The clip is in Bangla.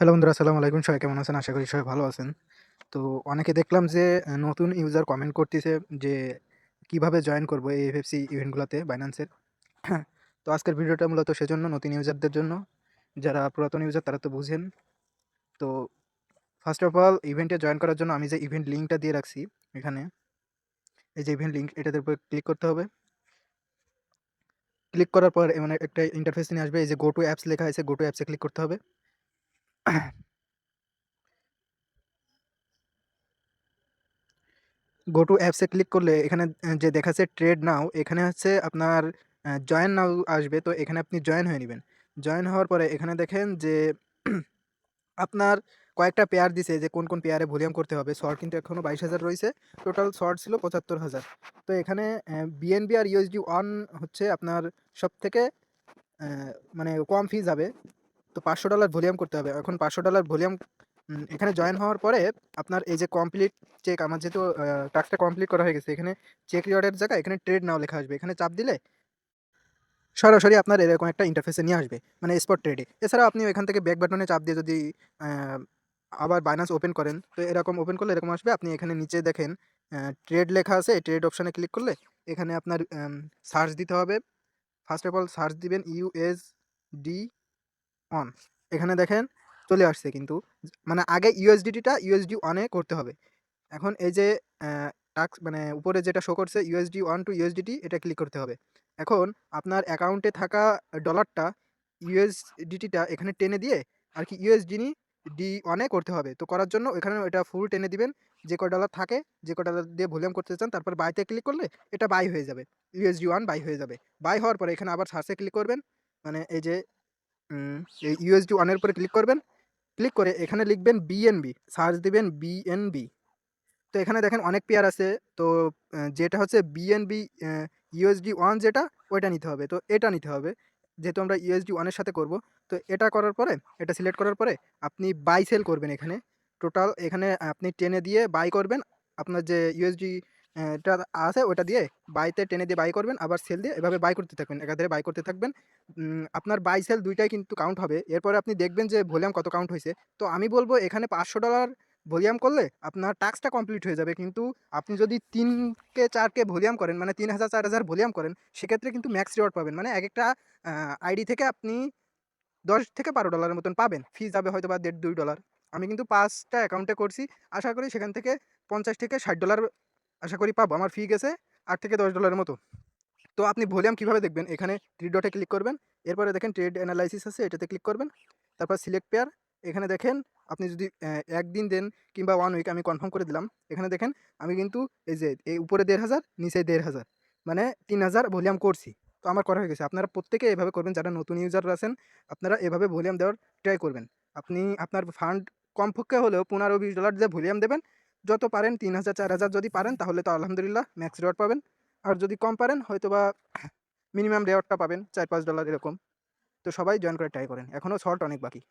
হ্যালো বন্ধুরা, আসসালামু আলাইকুম। সবাই কেমন আছেন? আশা করি সবাই ভালো আছেন। তো অনেকে দেখলাম যে নতুন ইউজার কমেন্ট করতেছে যে কিভাবে জয়েন করব এই এফএফসি ইভেন্টগুলাতে বাইন্যান্সের। তো আজকের ভিডিওটা মূলত সেজন্য, নতুন ইউজারদের জন্য। যারা পুরাতন ইউজার তারা তো বুঝেন। তো ফার্স্ট অফ অল ইভেন্টে জয়েন করার জন্য আমি যে ইভেন্ট লিঙ্কটা দিয়ে রাখছি এখানে, এই যে ইভেন্ট লিঙ্ক, এটার উপর ক্লিক করতে হবে। ক্লিক করার পর মানে একটা ইন্টারফেস নিয়ে আসবে। এই যে গো টু অ্যাপস লেখা আছে, গো টু অ্যাপসে ক্লিক করতে হবে। গো টু অ্যাপসে ক্লিক করলে এখানে যে দেখাচ্ছে ট্রেড নাও, এখানে হচ্ছে আপনার জয়েন নাও আসবে। তো এখানে আপনি জয়েন হয়ে নেবেন। জয়েন হওয়ার পরে এখানে দেখেন যে আপনার কয়েকটা পেয়ার দিছে যে কোন কোন পেয়ারে ভলিউম করতে হবে। শর্ট কিন্তু এখনও 22,000 রয়েছে, টোটাল শর্ট ছিল 75,000। তো এখানে বিএনবি আর ইউএসডি ওয়ান হচ্ছে আপনার সব থেকে মানে কম ফি যাবে। তো $500 ভলিউম করতে হবে। এখন $500 ভলিউম এখানে জয়েন হওয়ার পরে আপনার এই যে কমপ্লিট চেক, আমার যেহেতু টাস্কটা কমপ্লিট করা হয়ে গেছে, এখানে চেক রিওয়ার্ডের জায়গায় এখানে ট্রেড নাও লেখা আসবে। এখানে চাপ দিলে সরাসরি আপনার এরকম একটা ইন্টারফেসে নিয়ে আসবে, মানে স্পট ট্রেডে। এছাড়াও আপনি এখান থেকে ব্যাক বাটনে চাপ দিয়ে যদি আহ, আবার বাইন্যান্স ওপেন করেন, তো এরকম ওপেন করলে এরকম আসবে। আপনি এখানে নিচে দেখেন ট্রেড লেখা আছে, এই ট্রেড অপশানে ক্লিক করলে এখানে আপনার সার্চ দিতে হবে। ফার্স্ট অফ অল সার্চ দিবেন ইউএসডি অন। এখানে দেখেন চলে আসছে, কিন্তু মানে আগে ইউএসডিটিটা ইউএসডি অনে করতে হবে। এখন এই যে টাস্ক মানে উপরে যেটা শো করছে ইউএসডি ওয়ান টু ইউএসডিটি, এটা ক্লিক করতে হবে। এখন আপনার অ্যাকাউন্টে থাকা ডলারটা, ইউএসডিটিটা এখানে টেনে দিয়ে আর কি ইউএসডি ডি অনে করতে হবে। তো করার জন্য এখানে এটা ফুল টেনে দিবেন। যে কয় ডলার থাকে, যে কয় ডলার দিয়ে ভলিউম করতে চান, তারপর বাইতে ক্লিক করলে এটা বাই হয়ে যাবে। ইউএসডি ওয়ান বাই হয়ে যাবে। বাই হওয়ার পরে এখানে আবার সার্চে ক্লিক করবেন। মানে এই যে এই ইউএসডি ওয়ানের উপরে ক্লিক করবেন। ক্লিক করে এখানে লিখবেন বিএনবি, সার্চ দিবেন বিএনবি। তো এখানে দেখেন অনেক পেয়ার আছে। তো যেটা হচ্ছে বিএনবি ইউএসডি ওয়ান, যেটা ওইটা নিতে হবে। তো এটা নিতে হবে যেহেতু আমরা ইউএসডি ওয়ানের সাথে করব। তো এটা করার পরে, এটা সিলেক্ট করার পরে আপনি বাই সেল করবেন। এখানে টোটাল এখানে আপনি টেনে দিয়ে বাই করবেন। আপনার যে ইউএসডি টা আছে ওটা দিয়ে বাইতে টেনে দিয়ে বাই করবেন, আবার সেল দিয়ে এভাবে বাই করতে থাকবেন, একাধারে বাই করতে থাকবেন। আপনার বাই সেল দুইটাই কিন্তু কাউন্ট হবে। এরপরে আপনি দেখবেন যে ভলিউম কত কাউন্ট হয়েছে। তো আমি বলবো এখানে $500 ভলিউম করলে আপনার টাস্কটা কমপ্লিট হয়ে যাবে। কিন্তু আপনি যদি 3K 4K ভলিউম করেন, মানে 3,000 4,000 ভলিউম করেন, সেক্ষেত্রে কিন্তু ম্যাক্স রিওয়ার্ড পাবেন। মানে একটা আইডি থেকে আপনি $10 থেকে $12 মতন পাবেন। ফি যাবে হয়তো বা $1.5 2 ডলার। আমি কিন্তু 5টা অ্যাকাউন্টে করছি। আশা করি সেখান থেকে $50 থেকে $60 আশা করি পাবো। আমার ফি গেছে $8 থেকে $10 মতো। তো আপনি ভলিউম কিভাবে দেখবেন? এখানে থ্রি ডটে ক্লিক করবেন। এরপরে দেখেন ট্রেড অ্যানালাইসিস আছে, এটাতে ক্লিক করবেন। তারপর সিলেক্ট পেয়ার। এখানে দেখেন আপনি যদি ১ দিন দেন কিংবা 1 উইক, আমি কনফার্ম করে দিলাম। এখানে দেখেন আমি কিন্তু এই যে এই উপরে ১,৫০০, নিচে ১,৫০০, মানে ৩,০০০ ভলিউম করছি। তো আমার করা হয়ে গেছে। আপনারা প্রত্যেকে এভাবে করবেন। যারা নতুন ইউজাররা আছেন, আপনারা এভাবে ভলিউম দেওয়ার ট্রাই করবেন। আপনি আপনার ফান্ড কমপক্ষে হলেও $15-20 দিয়ে ভলিউম দেবেন। যত পারেন ৩,০০০ ৪,০০০ যদি পারেন তাহলে তো আলহামদুলিল্লাহ ম্যাক্স রিওয়ার্ড পাবেন। আর যদি কম পারেন হয়তোবা মিনিমাম রেওয়ার্ডটা পাবেন $4-5 এরকম। তো সবাই জয়েন করে ট্রাই করেন। এখনও শর্ট অনেক বাকি।